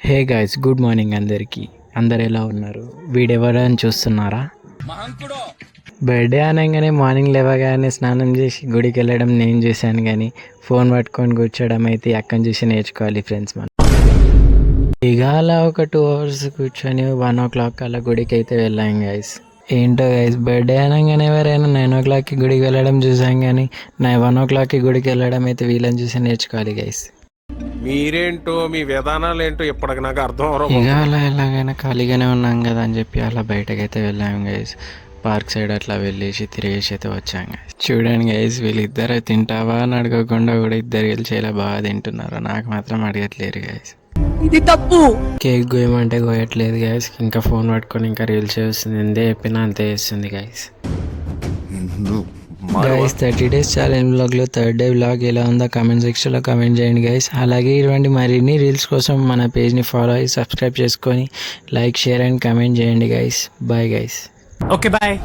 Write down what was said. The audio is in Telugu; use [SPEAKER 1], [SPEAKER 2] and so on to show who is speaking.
[SPEAKER 1] హే గైస్, గుడ్ మార్నింగ్ అందరికీ. అందరు ఎలా ఉన్నారు? వీడెవరని చూస్తున్నారా? బర్త్డే అనగానే మార్నింగ్ లేవగానే స్నానం చేసి గుడికి వెళ్ళడం నేను చేశాను, కానీ ఫోన్ పట్టుకొని కూర్చోడం అయితే అక్కని చూసి నేర్చుకోవాలి ఫ్రెండ్స్. మనం ఇక అలా ఒక 2 hours కూర్చొని 1 o'clock అలా గుడికి అయితే వెళ్ళాం గైస్. ఏంటో గైస్, బర్త్డే అనగానే ఎవరైనా 9 o'clockకి గుడికి వెళ్ళడం చూసాం, కానీ 1 o'clockకి గుడికి వెళ్ళడం అయితే వీళ్ళని చూసి నేర్చుకోవాలి గైస్.
[SPEAKER 2] మీరేంటో మీ విధానాలు ఏంటో ఇప్పటికి నాకు అర్థం అవరు.
[SPEAKER 1] ఇక అలా ఎలాగైనా ఖాళీగానే ఉన్నాం కదా అని చెప్పి అలా బయటకైతే వెళ్ళాం గైస్. పార్క్ సైడ్ అట్లా వెళ్ళేసి తిరిగేసి అయితే వచ్చాం గైస్. చూడండి గైస్, వీళ్ళిద్దరు తింటావా అని అడగకుండా కూడా ఇద్దరు గెలిచేలా బాగా తింటున్నారు. నాకు మాత్రం అడగట్లేరు గైస్.
[SPEAKER 3] ఇది తప్పు.
[SPEAKER 1] కేక్ గోయమంటే గోయట్లేదు గైస్. ఇంకా ఫోన్ పట్టుకొని ఇంకా రీల్స్ చేస్తుంది. ఎందే చెప్పినా అంతే చేస్తుంది గైస్. గైస్, 30 days ఛాలెంజ్ వ్లాగ్లో 3rd day వ్లాగ్ ఎలా ఉందో కామెంట్ సెక్షన్లో కామెంట్ చేయండి గైస్. అలాగే ఇటువంటి మరిన్ని రీల్స్ కోసం మన పేజ్ని ఫాలో అయ్యి సబ్స్క్రైబ్ చేసుకొని లైక్, షేర్ అండ్ కామెంట్ చేయండి guys. Bye guys.
[SPEAKER 2] Okay bye.